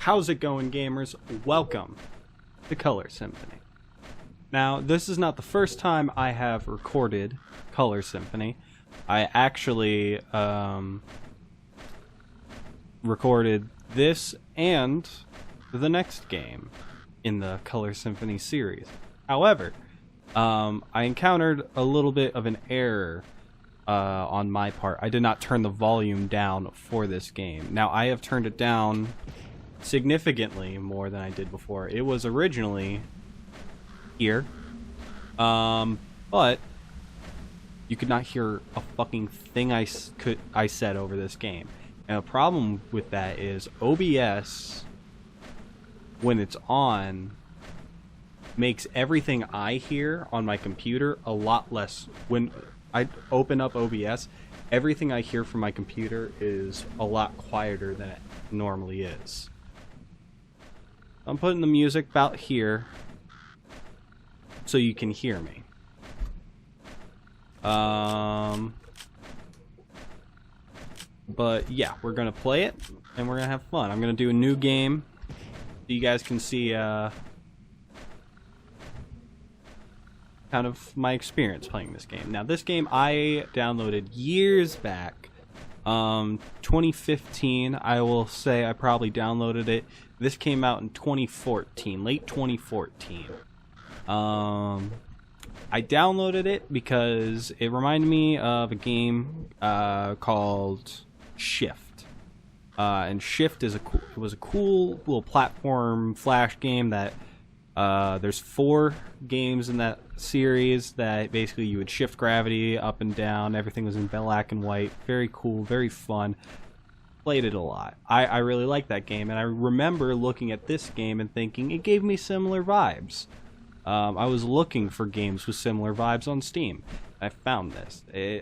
How's it going, gamers? Welcome to Color Symphony. Now, this is not the first time I have recorded Color Symphony. I actually recorded this and the next game in the Color Symphony series. However, I encountered a little bit of an error on my part. I did not turn the volume down for this game. Now, I have turned it down significantly more than I did before. It was originally here, but you could not hear a fucking thing I said over this game. And a problem with that is OBS, when it's on, makes everything I hear on my computer a lot less. When I open up OBS, everything I hear from my computer is a lot quieter than it normally is. I'm putting the music about here so you can hear me. But yeah, we're gonna play it and we're gonna have fun. I'm gonna do a new game so you guys can see kind of my experience playing this game. Now, this game I downloaded years back, 2015. I will say I probably downloaded it. This came out in 2014, late 2014. I downloaded it because it reminded me of a game called Shift. And Shift is was a cool little platform flash game that there's 4 games in that series that basically you would shift gravity up and down. Everything was in black and white. Very cool, very fun. Played it a lot. I really liked that game, and I remember looking at this game and thinking it gave me similar vibes. I was looking for games with similar vibes on Steam. I found this. There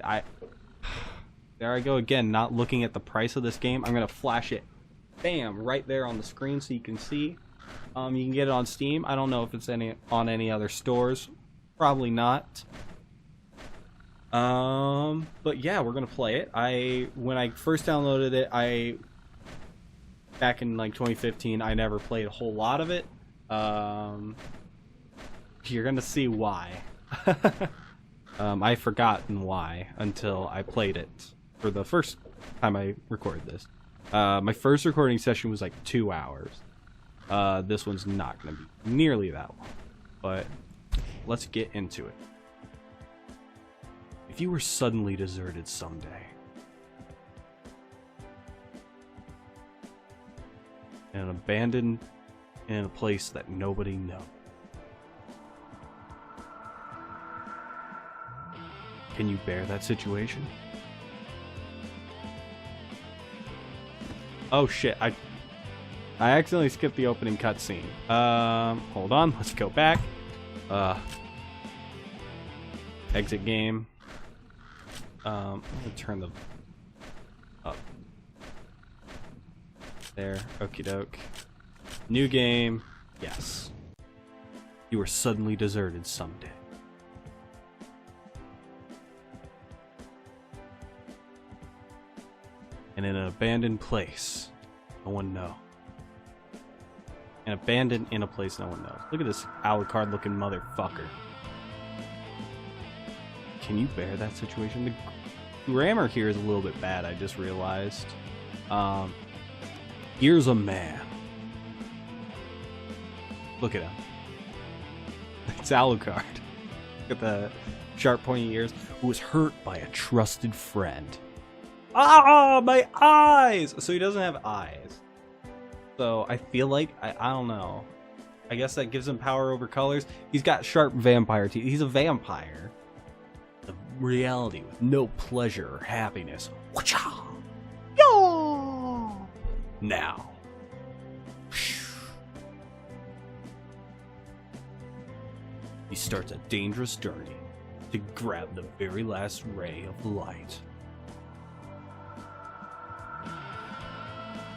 I go again, not looking at the price of this game. I'm gonna flash it, bam, right there on the screen so you can see. You can get it on Steam. I don't know if it's on any other stores. Probably not. But yeah, we're gonna play it. When I first downloaded it, back in like 2015, I never played a whole lot of it. You're gonna see why. I've forgotten why until I played it for the first time I recorded this. My first recording session was like 2 hours. This one's not gonna be nearly that long, but let's get into it. If you were suddenly deserted someday, and abandoned in a place that nobody knows, can you bear that situation? Oh shit, I accidentally skipped the opening cutscene. Hold on, let's go back. Exit game. I'm gonna turn the up. There, okie doke. New game, yes. You were suddenly deserted someday. And in an abandoned place, no one knows. And abandoned in a place no one knows. Look at this Alucard looking motherfucker. Can you bear that situation? The grammar here is a little bit bad, I just realized. Here's a man. Look at him. It's Alucard. Look at the sharp pointy ears. Who was hurt by a trusted friend. Ah, my eyes! So he doesn't have eyes. So I feel like, I don't know. I guess that gives him power over colors. He's got sharp vampire teeth. He's a vampire. The reality with no pleasure or happiness. Wha-cha! Yo! Now. He starts a dangerous journey to grab the very last ray of light.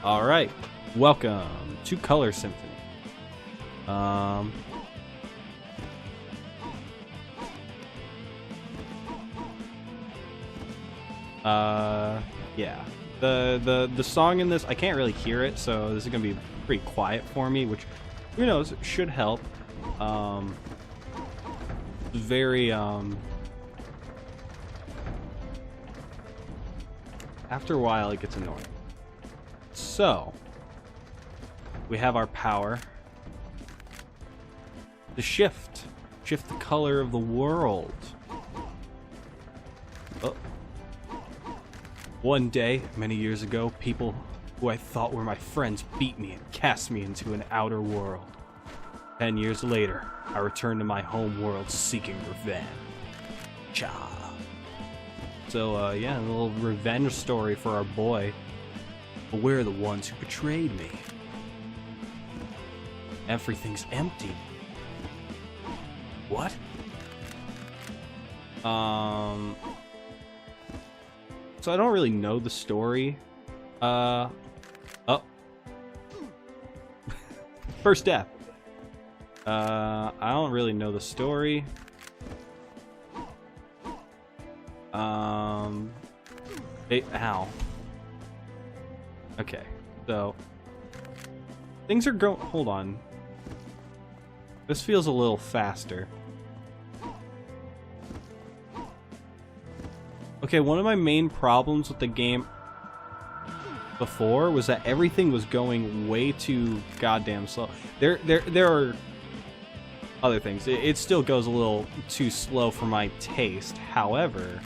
Alright, welcome to Color Symphony. Yeah. The song in this, I can't really hear it, so this is gonna be pretty quiet for me, which, who knows, should help. Very after a while it gets annoying. So we have our power to shift the color of the world. Oh. One day, many years ago, people who I thought were my friends beat me and cast me into an outer world. 10 years later, I returned to my home world seeking revenge. Cha. So, yeah, a little revenge story for our boy. But we're the ones who betrayed me. Everything's empty. What? So I don't really know the story. Oh. First death. I don't really know the story. Ow. Okay, so things are going. Hold on. This feels a little faster. Okay, one of my main problems with the game before was that everything was going way too goddamn slow. There are other things. It still goes a little too slow for my taste. However,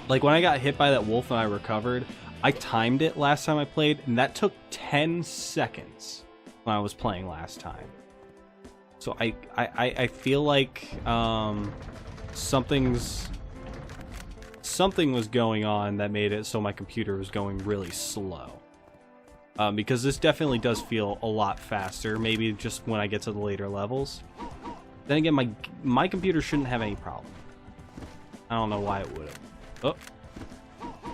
like when I got hit by that wolf and I recovered, I timed it last time I played, and that took 10 seconds when I was playing last time. So I feel like something was going on that made it so my computer was going really slow. Because this definitely does feel a lot faster, maybe just when I get to the later levels. Then again, my computer shouldn't have any problem. I don't know why it would have. Oh.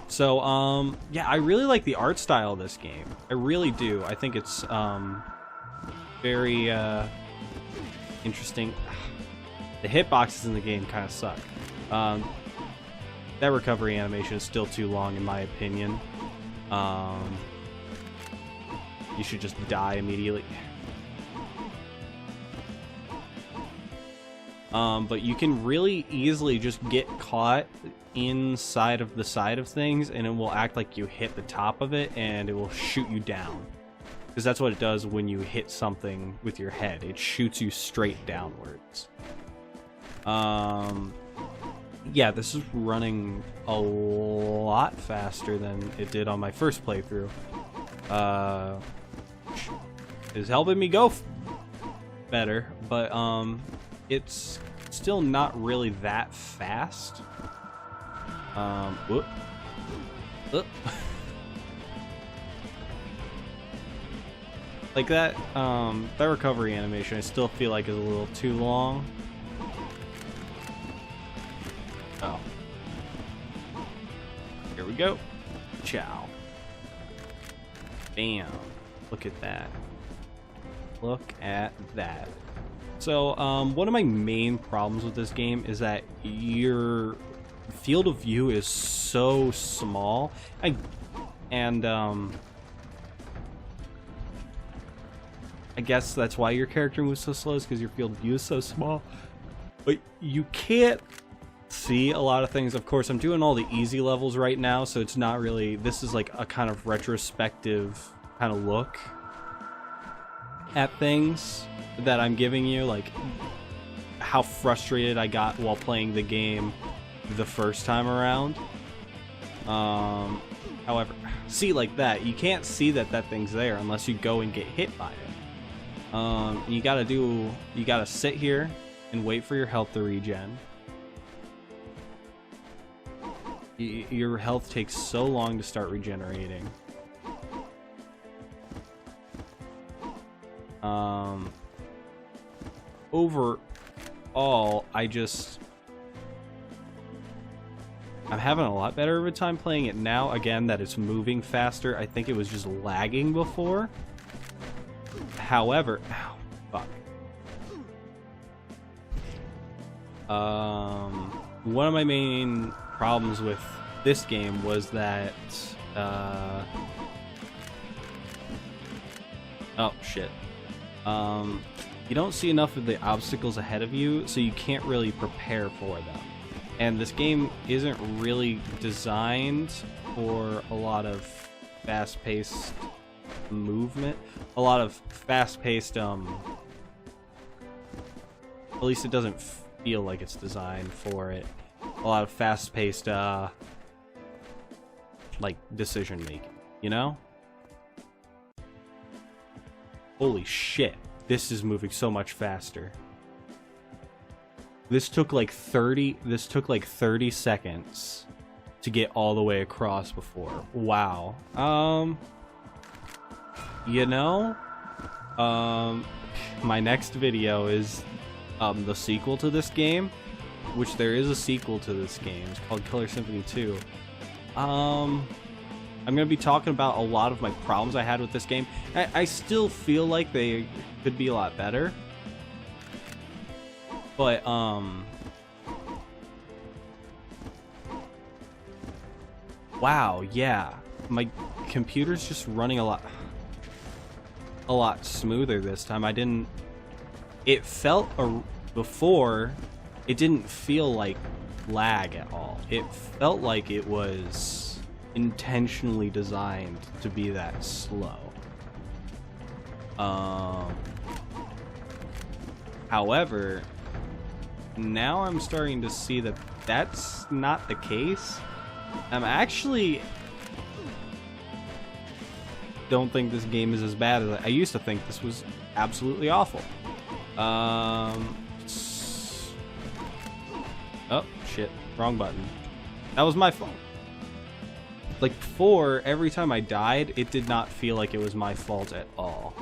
So, yeah, I really like the art style of this game. I really do. I think it's very interesting. The hitboxes in the game kind of suck. That recovery animation is still too long in my opinion. You should just die immediately. But you can really easily just get caught inside of the side of things, and it will act like you hit the top of it, and it will shoot you down. Because that's what it does when you hit something with your head. It shoots you straight downwards. Yeah, this is running a lot faster than it did on my first playthrough. Is helping me go better, but it's still not really that fast. Whoop. Whoop. Like that recovery animation I still feel like is a little too long. Oh. Here we go. Ciao. Bam. Look at that. Look at that. So, one of my main problems with this game is that your field of view is so small. I guess that's why your character moves so slow, is because your field of view is so small. But you can't see a lot of things. Of course, I'm doing all the easy levels right now, so it's not really... This is like a kind of retrospective kind of look at things that I'm giving you, like how frustrated I got while playing the game the first time around. However, see, like that, you can't see that thing's there unless you go and get hit by it. You gotta sit here and wait for your health to regen. Your health takes so long to start regenerating. Overall, I'm having a lot better of a time playing it now. Again, that it's moving faster. I think it was just lagging before. However, ow, fuck. One of my main problems with this game was that oh shit. You don't see enough of the obstacles ahead of you, so you can't really prepare for them. And this game isn't really designed for a lot of fast-paced movement, a lot of fast-paced at least it doesn't feel like it's designed for it. A lot of fast-paced like decision making, you know? Holy shit, this is moving so much faster. This took like 30 seconds to get all the way across before. Wow. You know, my next video is the sequel to this game, which there is a sequel to this game. It's called Killer Symphony 2. I'm gonna be talking about a lot of my problems I had with this game. I still feel like they could be a lot better, but wow, yeah, my computer's just running a lot smoother this time. It felt before, it didn't feel like lag at all. It felt like it was intentionally designed to be that slow. However, now I'm starting to see that that's not the case. I'm actually don't think this game is as bad as I used to think. This was absolutely awful. Oh shit, wrong button. That was my fault. Like before, every time I died, it did not feel like it was my fault at all.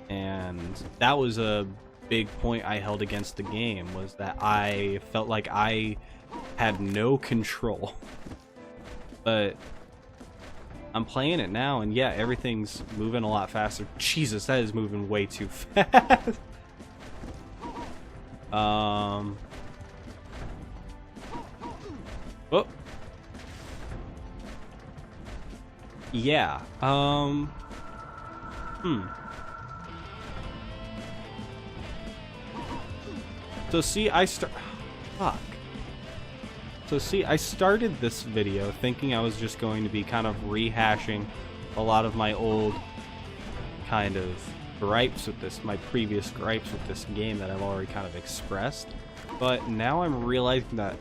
And that was a big point I held against the game, was that I felt like I had no control. But I'm playing it now, and yeah, everything's moving a lot faster. Jesus, that is moving way too fast. Oh. Yeah. So see, fuck. So see, I started this video thinking I was just going to be kind of rehashing a lot of my old kind of gripes with this, my previous gripes with this game that I've already kind of expressed. But now I'm realizing that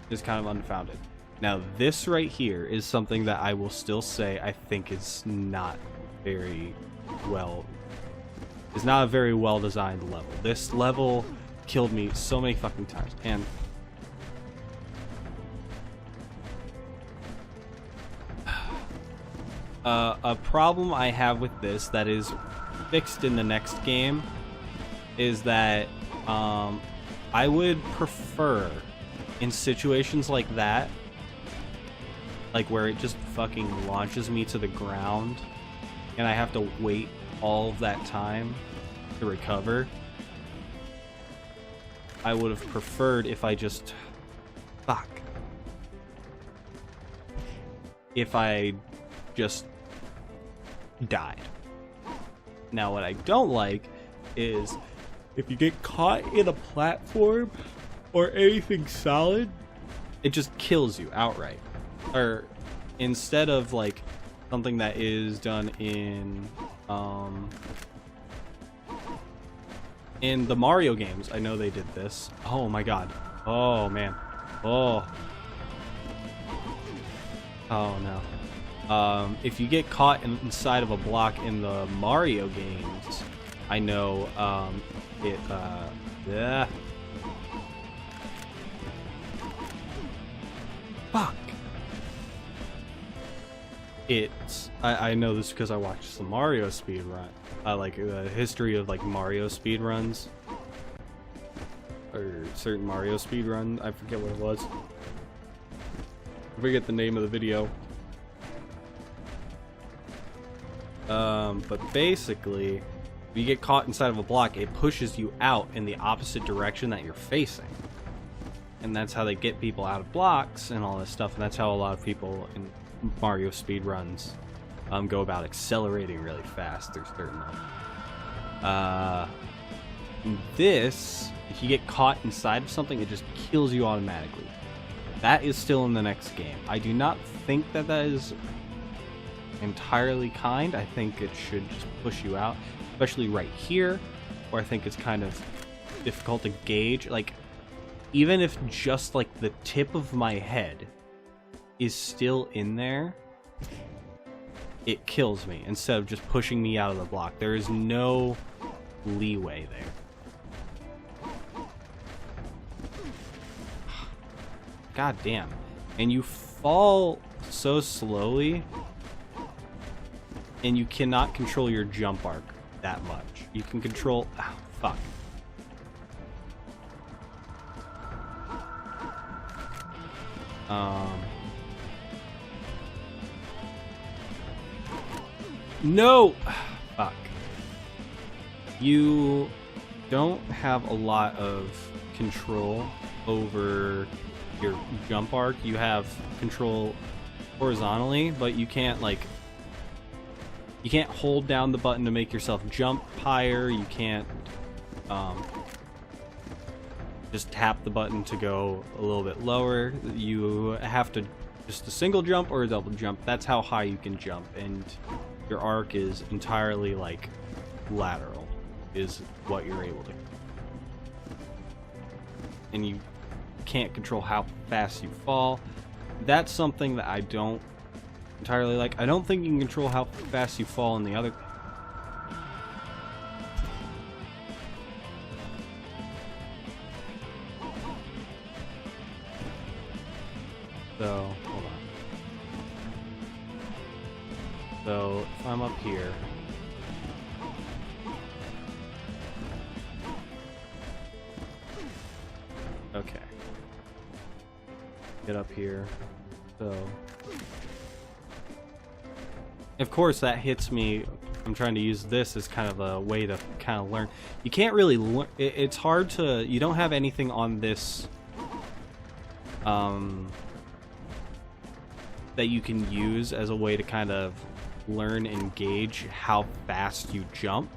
is kind of unfounded. Now this right here is something that I will still say I think is not very well, is not a very well designed level. This level killed me so many fucking times, and a problem I have with this that is fixed in the next game is that I would prefer, in situations like that, like where it just fucking launches me to the ground and I have to wait all of that time to recover, I would have preferred if I just if I just died. Now what I don't like is if you get caught in a platform or anything solid, it just kills you outright. Or instead of like something that is done in the Mario games, I know they did this. Oh my god. Oh man. Oh no. If you get caught inside of a block in the Mario games, I know yeah. Fuck. I know this because I watched some Mario speedrun. Like the history of like Mario speedruns. Or certain Mario speedrun. I forget what it was. I forget the name of the video. But basically, If you get caught inside of a block, it pushes you out in the opposite direction that you're facing. And that's how they get people out of blocks and all this stuff. And that's how a lot of people in Mario speedruns go about accelerating really fast through certain levels. This, if you get caught inside of something, it just kills you automatically. That is still in the next game. I do not think that is entirely kind. I think it should just push you out, especially right here, where I think it's kind of difficult to gauge. Like, even if just like the tip of my head is still in there, it kills me instead of just pushing me out of the block. There is no leeway there. God damn. And you fall so slowly, and you cannot control your jump arc that much. You can control... Oh, fuck. No! Fuck. You don't have a lot of control over your jump arc. You have control horizontally, but you can't, like... You can't hold down the button to make yourself jump higher. You can't just tap the button to go a little bit lower. You have to just a single jump or a double jump. That's how high you can jump, and your arc is entirely like lateral is what you're able to. And you can't control how fast you fall. That's something that I don't entirely like. I don't think you can control how fast you fall in the other. So, hold on. So, if I'm up here. Okay. Get up here. So. Of course, that hits me. I'm trying to use this as kind of a way to kind of learn. You can't really learn. It's hard to. You don't have anything on this. That you can use as a way to kind of learn and gauge how fast you jump.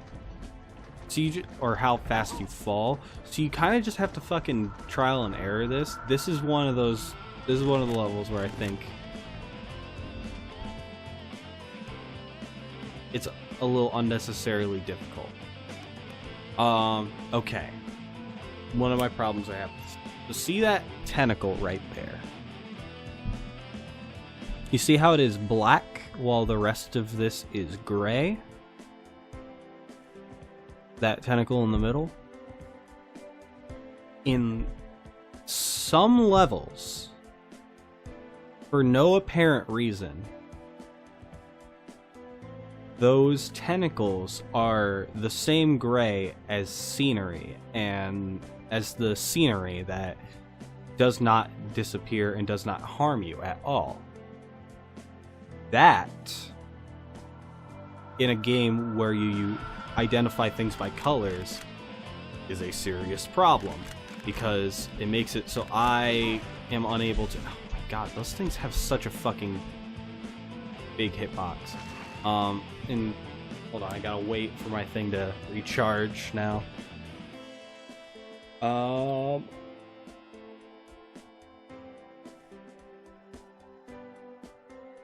So or how fast you fall. So you kind of just have to fucking trial and error this. This is one of those. This is one of the levels where I think it's a little unnecessarily difficult. Okay. One of my problems I have is, see that tentacle right there? You see how it is black while the rest of this is gray? That tentacle in the middle? In some levels, for no apparent reason, those tentacles are the same gray as scenery, and as the scenery that does not disappear and does not harm you at all. That, in a game where you identify things by colors, is a serious problem, because it makes it so I am unable to... Oh my god, those things have such a fucking big hitbox. And hold on, I gotta wait for my thing to recharge now.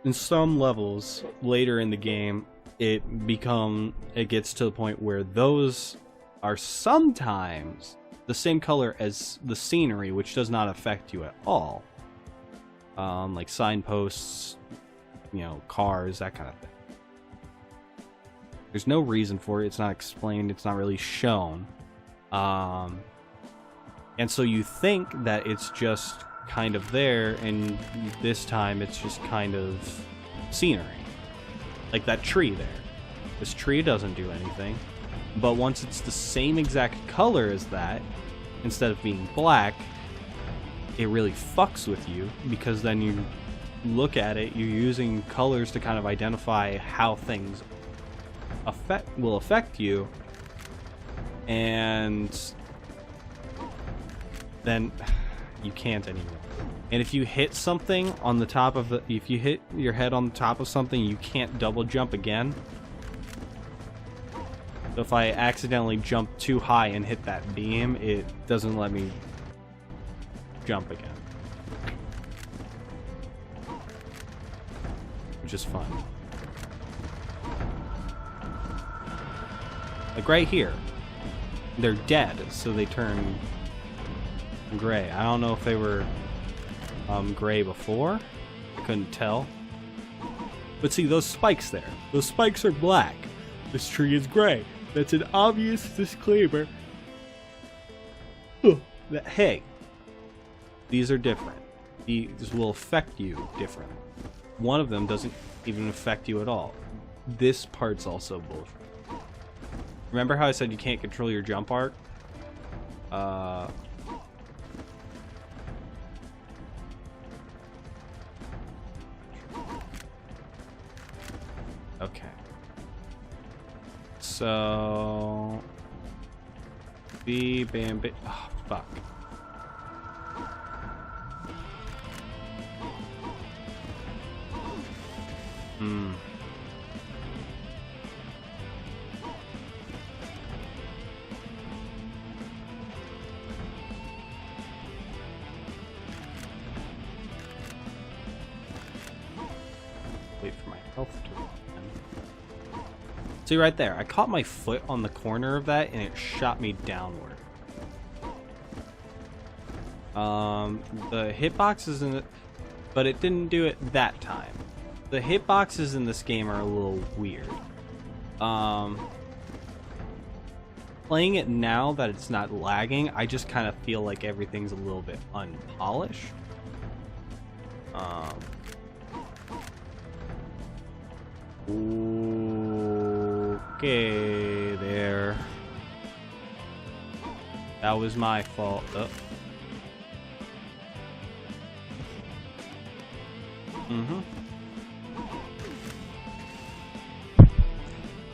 In some levels later in the game, it gets to the point where those are sometimes the same color as the scenery, which does not affect you at all. Like signposts, cars, that kind of thing. There's no reason for it. It's not explained. It's not really shown. And so you think that it's just kind of there, and this time it's just kind of scenery. Like that tree there. This tree doesn't do anything. But once it's the same exact color as that, instead of being black, it really fucks with you, because then you look at it, you're using colors to kind of identify how things will affect you, and then you can't anymore. And if you hit something on the top of if you hit your head on the top of something, you can't double jump again. So if I accidentally jump too high and hit that beam, it doesn't let me jump again. Which is fun. Like right here. They're dead, so they turn gray. I don't know if they were gray before. I couldn't tell. But see, those spikes there. Those spikes are black. This tree is gray. That's an obvious disclaimer. That, hey, these are different. These will affect you differently. One of them doesn't even affect you at all. This part's also bullshit. Remember how I said you can't control your jump arc? Okay. So... bam, bam. Oh, fuck. Wait for my health to run. See right there, I caught my foot on the corner of that and it shot me downward. The hitboxes in it, but it didn't do it that time. The hitboxes in this game are a little weird. Playing it now that it's not lagging, I just kind of feel like everything's a little bit unpolished. Okay, there. That was my fault. Oh.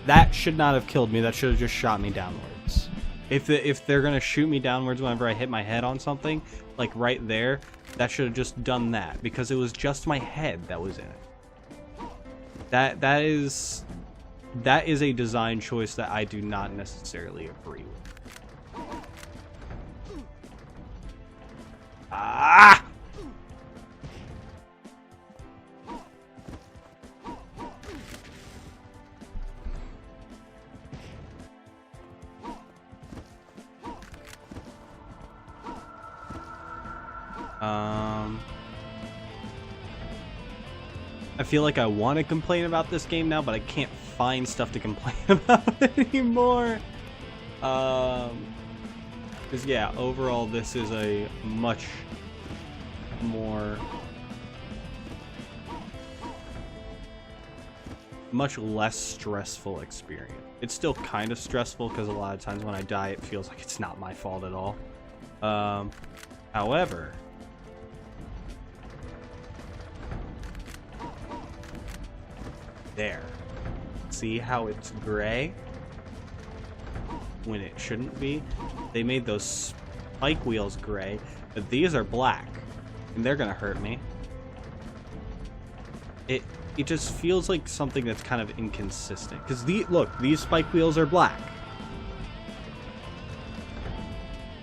That should not have killed me. That should have just shot me downwards. If they're gonna shoot me downwards whenever I hit my head on something, like right there, that should have just done that, because it was just my head that was in it. That is a design choice that I do not necessarily agree with. Ah! I feel like I want to complain about this game now, but I can't find stuff to complain about anymore. Because yeah, overall this is a much less stressful experience. It's still kind of stressful because a lot of times when I die it feels like it's not my fault at all. However, there. See how it's gray when it shouldn't be? They made those spike wheels gray, but these are black, and they're gonna hurt me. It just feels like something that's kind of inconsistent. Because look, these spike wheels are black.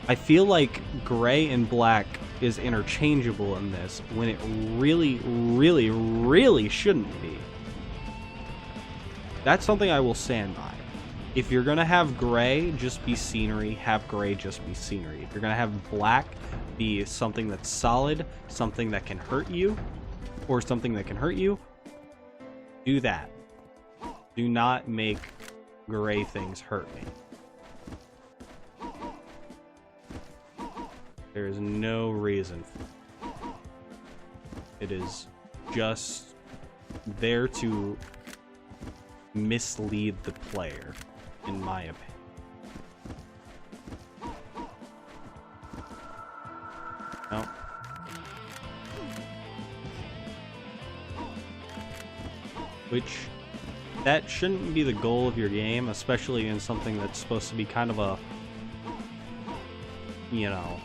I feel like gray and black is interchangeable in this when it really, really, really shouldn't be. That's something I will stand by. If you're gonna have gray, just be scenery. Have gray, just be scenery. If you're gonna have black, be something that's solid, something that can hurt you, or something that can hurt you, do that. Do not make gray things hurt me. There is no reason for it. It is just there to mislead the player, in my opinion. No. Which, that shouldn't be the goal of your game, especially in something that's supposed to be kind of a you know,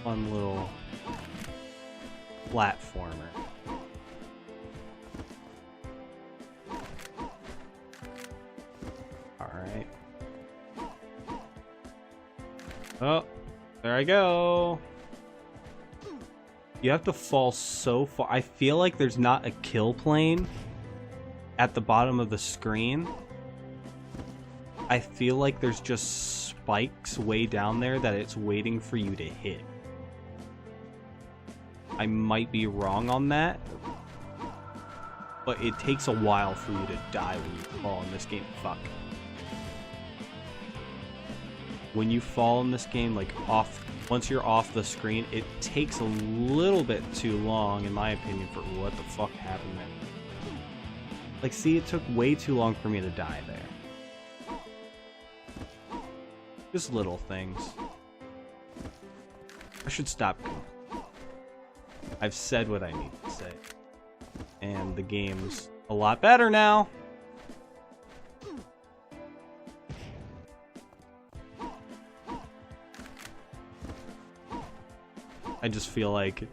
fun little platformer. Alright. Oh, there I go. You have to fall so far. I feel like there's not a kill plane at the bottom of the screen. I feel like there's just spikes way down there that it's waiting for you to hit. I might be wrong on that, but it takes a while for you to die when you fall in this game. Fuck. When you fall in this game, like once you're off the screen, it takes a little bit too long, in my opinion, for what the fuck happened there. Like, see, it took way too long for me to die there. Just little things. I should stop. I've said what I need to say. And the game's a lot better now. I just feel like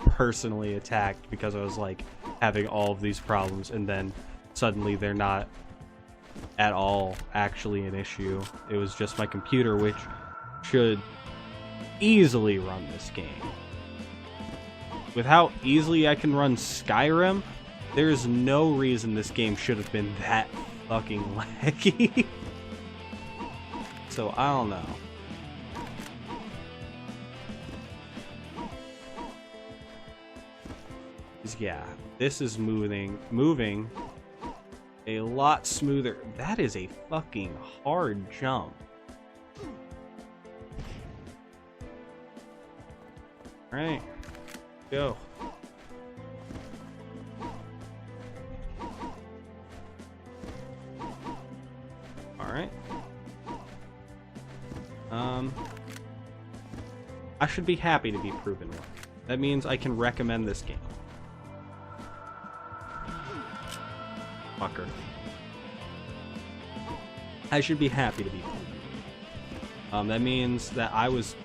personally attacked because I was like having all of these problems, and then suddenly they're not at all actually an issue. It was just my computer, which should easily run this game. With how easily I can run Skyrim, there is no reason this game should have been that fucking laggy. So I don't know. Yeah, this is moving a lot smoother. That is a fucking hard jump. All right, go. All right. I should be happy to be proven wrong. That means I can recommend this game. Fucker. I should be happy to be proven. That means that I was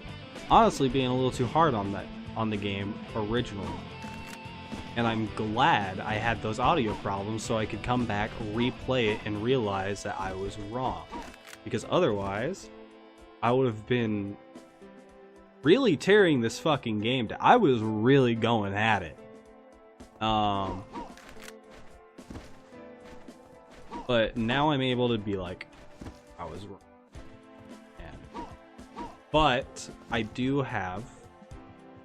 honestly being a little too hard on the game originally. And I'm glad I had those audio problems so I could come back, replay it, and realize that I was wrong. Because otherwise, I would have been really tearing this fucking game down. I was really going at it. But now I'm able to be like, I was wrong. Yeah. But I do have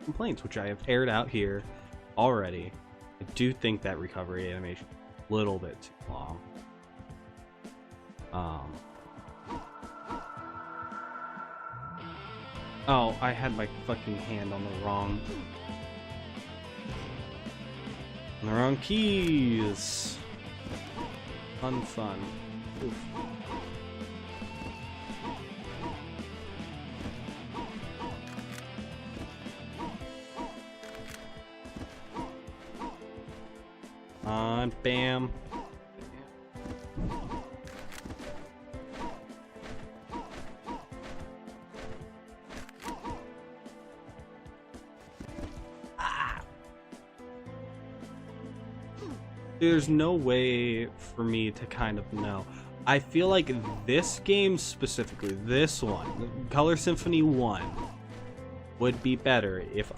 complaints, which I have aired out here already. I do think that recovery animation is a little bit too long. Oh, I had my fucking hand on the wrong keys. Fun. Oof. Bam. There's no way for me to kind of know. I feel like this game specifically, this one, Color Symphony 1, would be better if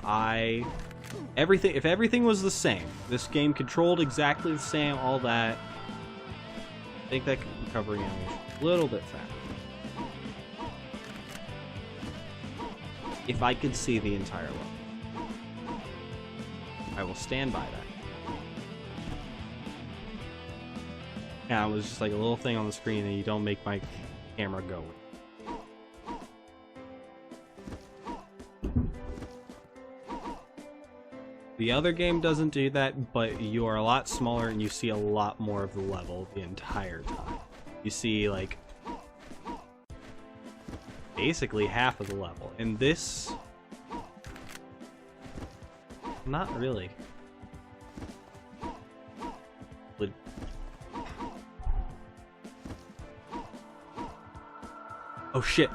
everything was the same. This game controlled exactly the same, all that. I think that recovery animation a little bit faster. If I could see the entire level, I will stand by that. Yeah, it was just like a little thing on the screen and you don't make my camera go. The other game doesn't do that, but you are a lot smaller and you see a lot more of the level the entire time. You see, like, basically half of the level. And this... not really. Oh shit.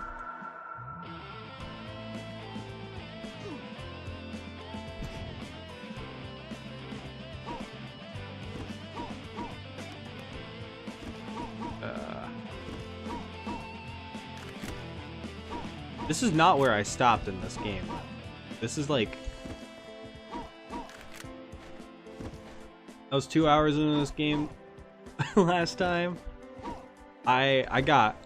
This is not where I stopped in this game. This is like... I was 2 hours into this game last time. I got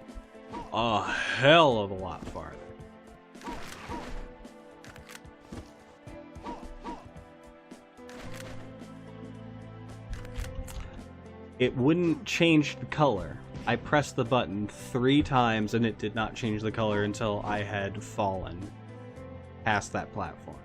a hell of a lot farther. It wouldn't change the color. I pressed the button 3 times and it did not change the color until I had fallen past that platform.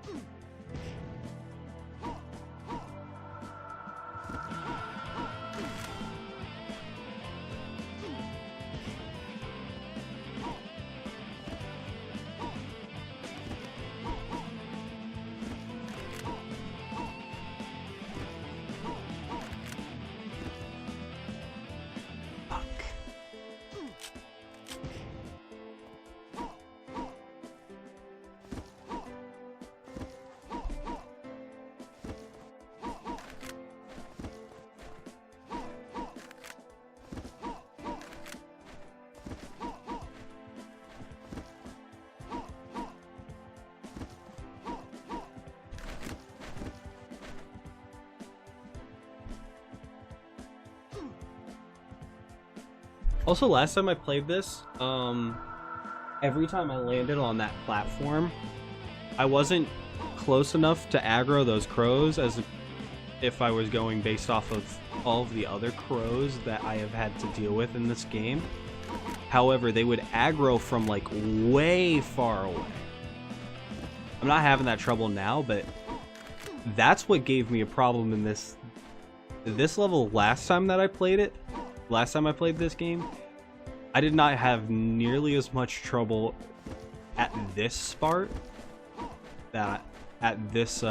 Also, last time I played this, every time I landed on that platform, I wasn't close enough to aggro those crows as if I was going based off of all of the other crows that I have had to deal with in this game. However, they would aggro from like way far away. I'm not having that trouble now, but that's what gave me a problem in this level last time that I played it. Last time I played this game, I did not have nearly as much trouble at this part that at this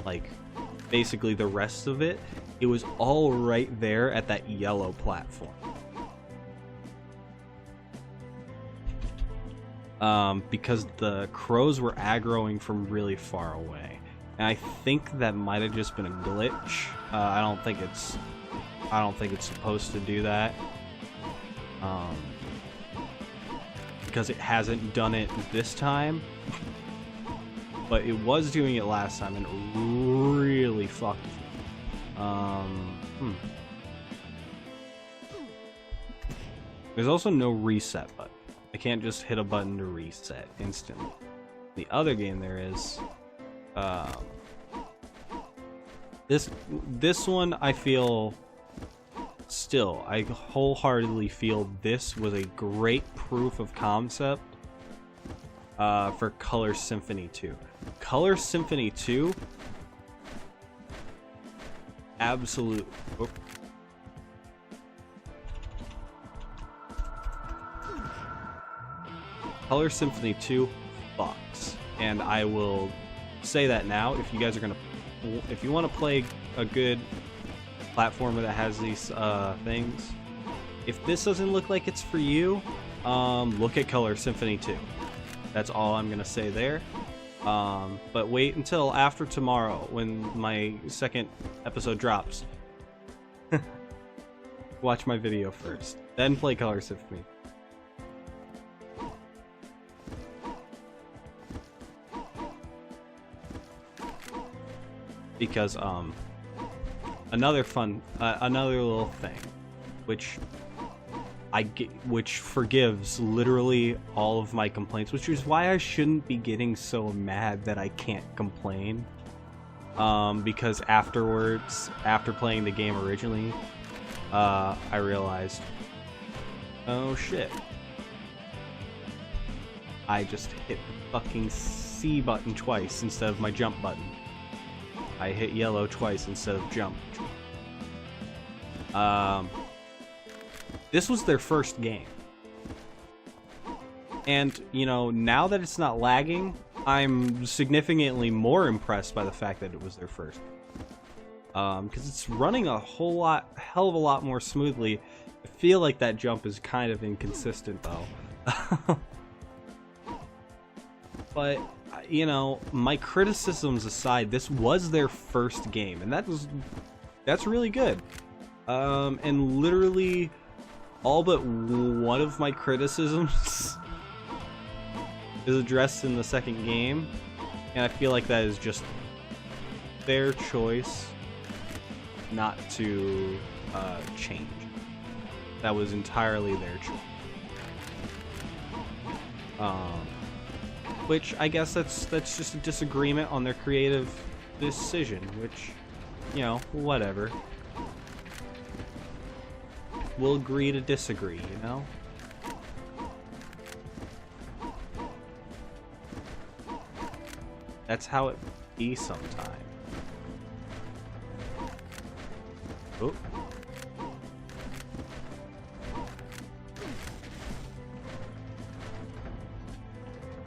like basically the rest of it. It was all right there at that yellow platform. Because the crows were aggroing from really far away, and I think that might have just been a glitch. I don't think it's supposed to do that, because it hasn't done it this time, but it was doing it last time and it really fucked me. There's also no reset button. I can't just hit a button to reset instantly. The other game there is, this one I feel. Still, I wholeheartedly feel this was a great proof of concept for Color Symphony 2. Color Symphony 2, absolute. Oh. Color Symphony 2 fucks, and I will say that now. If you guys are gonna, if you want to play a good platformer that has these things, if this doesn't look like it's for you, look at Color Symphony 2. That's all I'm gonna say there. But wait until after tomorrow when my second episode drops. Watch my video first, then play Color Symphony. Because another little thing, which which forgives literally all of my complaints, which is why I shouldn't be getting so mad that I can't complain. Because afterwards, after playing the game originally, I realized, oh shit, I just hit the fucking C button twice instead of my jump button. I hit yellow twice instead of jump. This was their first game. And, you know, now that it's not lagging, I'm significantly more impressed by the fact that it was their first. Because it's running a hell of a lot more smoothly I feel like that jump is kind of inconsistent though. But, you know, my criticisms aside, this was their first game, and that's really good. And literally all but one of my criticisms is addressed in the second game, and I feel like that is just their choice not to change. That was entirely their choice. Which I guess that's just a disagreement on their creative decision, which, you know, whatever. We'll agree to disagree, you know? That's how it be sometime. Oh.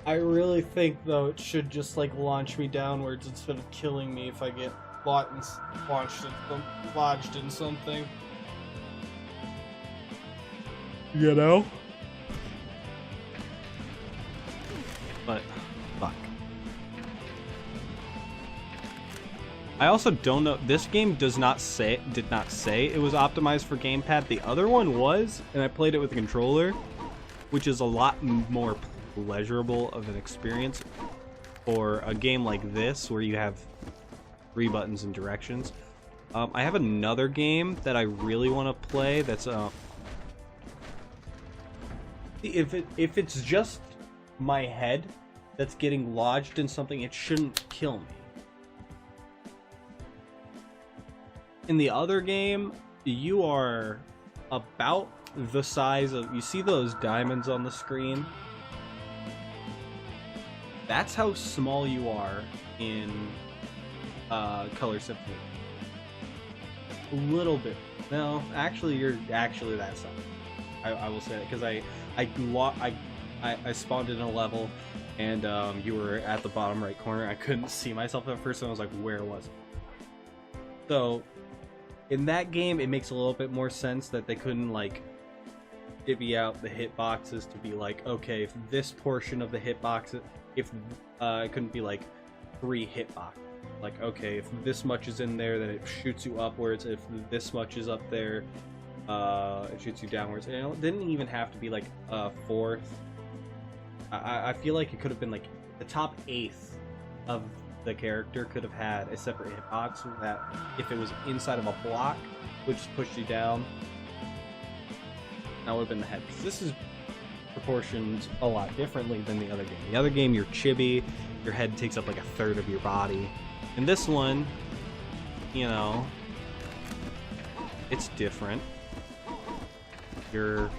I really think, though, it should just, like, launch me downwards instead of killing me if I get lodged in something. You know? But, fuck. I also don't know, this game did not say it was optimized for gamepad. The other one was, and I played it with a controller, which is a lot more pleasurable of an experience for a game like this where you have 3 buttons and directions. I have another game that I really want to play that's if it's just my head that's getting lodged in something, it shouldn't kill me. In the other game, you are about the size of, you see those diamonds on the screen? That's how small you are in Color Symphony. A little bit. No, actually, you're actually that size. I will say that because I spawned in a level and you were at the bottom right corner. I couldn't see myself at first, and I was like, where was it? So in that game, it makes a little bit more sense that they couldn't like divvy out the hitboxes to be like, okay, if this portion of the hitboxes, if it couldn't be like 3 hitboxes. Like, okay, if this much is in there, then it shoots you upwards. If this much is up there, it shoots you downwards. And it didn't even have to be like a 4th. I feel like it could have been like the top 1/8 of the character could have had a separate hitbox that if it was inside of a block, which pushed you down, that would have been the head. Because this is proportioned a lot differently than the other game. The other game, you're chibi, your head takes up like 1/3 of your body. In this one, you know, it's different. You're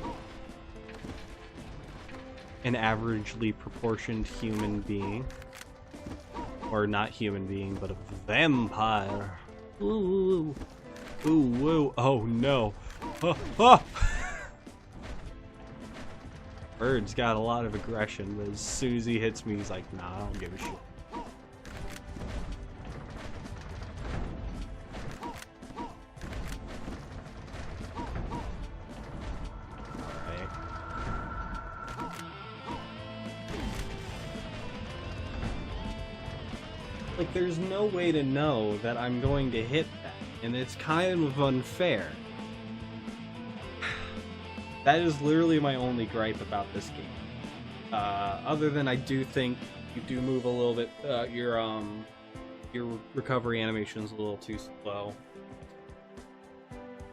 an averagely proportioned human being. Or not human being, but a vampire. Ooh. Ooh, woo. Oh no. Oh, oh. Bird's got a lot of aggression, but as soon as he hits me, he's like, nah, I don't give a shit. Like, there's no way to know that I'm going to hit that, and it's kind of unfair. That is literally my only gripe about this game. Other than I do think you do move a little bit, your recovery animation is a little too slow.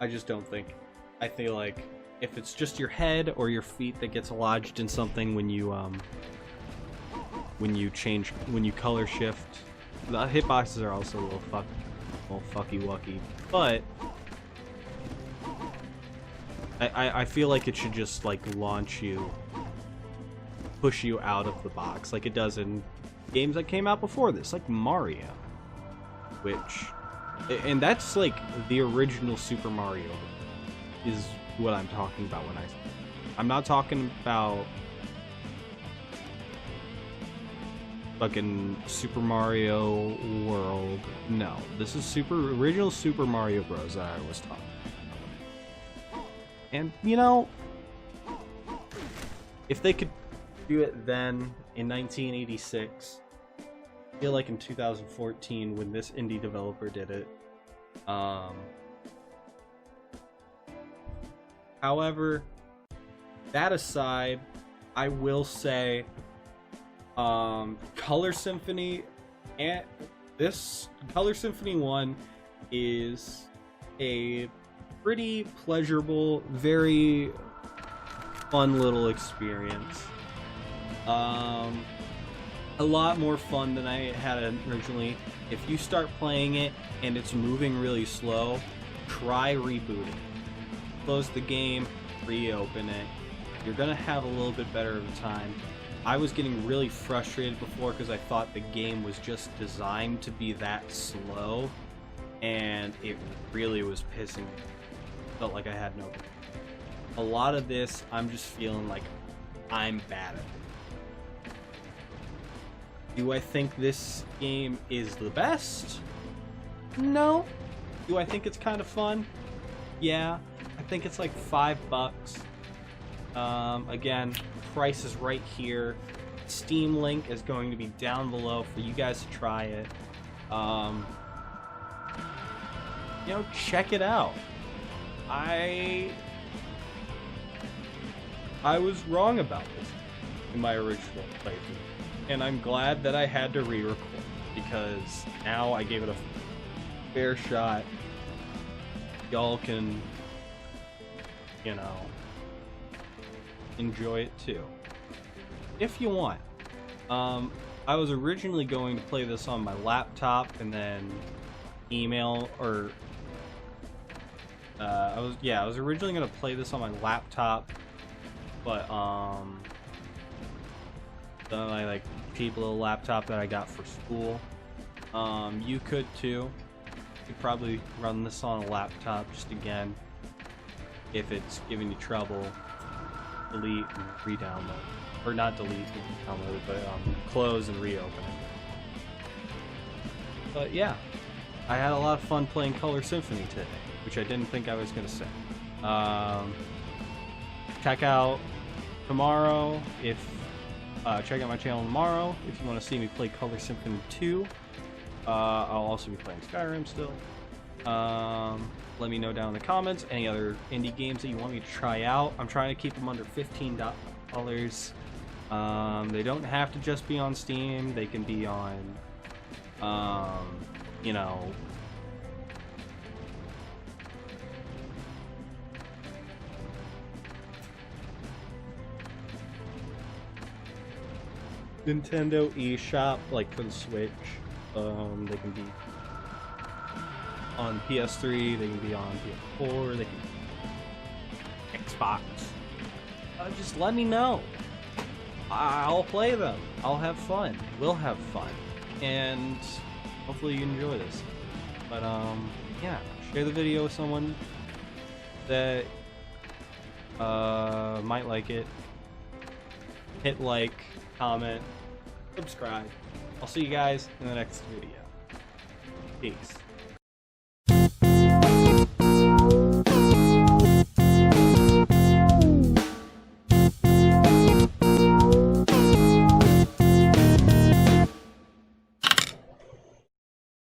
I just don't think. I feel like if it's just your head or your feet that gets lodged in something when you color shift. The hitboxes are also a little fucky wucky, but I feel like it should just like launch you, push you out of the box like it does in games that came out before this, like Mario, and that's like the original Super Mario is what I'm talking about when I'm not talking about fucking Super Mario World. No, this is original Super Mario Bros. That I was talking about. And, you know, if they could do it then, in 1986, I feel like in 2014, when this indie developer did it. However, that aside, I will say, Color Symphony, and this Color Symphony 1 is a pretty pleasurable, very fun little experience. A lot more fun than I had originally. If you start playing it and it's moving really slow, try rebooting. Close the game, reopen it. You're gonna have a little bit better of a time. I was getting really frustrated before because I thought the game was just designed to be that slow, and it really was pissing me. Felt like I had no. A lot of this, I'm just feeling like I'm bad at it. Do I think this game is the best? No. Do I think it's kind of fun? Yeah. I think it's like $5. Again, price is right here. Steam link is going to be down below for you guys to try it. You know, check it out. I was wrong about this in my original playthrough, and I'm glad that I had to re-record, because now I gave it a fair shot. Y'all can, you know, enjoy it too, if you want. I was originally going to play this on my laptop and then email, or I was originally going to play this on my laptop, but then I like cheap little laptop that I got for school. You could too. You could probably run this on a laptop. Just again, if it's giving you trouble, delete and re-download, or not delete and download it, but close and reopen it. But yeah, I had a lot of fun playing Color Symphony today, which I didn't think I was gonna say. Check out tomorrow if check out my channel tomorrow if you want to see me play Color Symphony 2. I'll also be playing Skyrim still. Let me know down in the comments any other indie games that you want me to try out. I'm trying to keep them under $15. They don't have to just be on Steam. They can be on, you know, Nintendo eShop, like for the Switch. They can be on PS3, they can be on PS4, they can be Xbox. Just let me know. I'll play them. I'll have fun. We'll have fun. And hopefully you enjoy this. But yeah, share the video with someone that might like it. Hit like, comment, subscribe. I'll see you guys in the next video. Peace.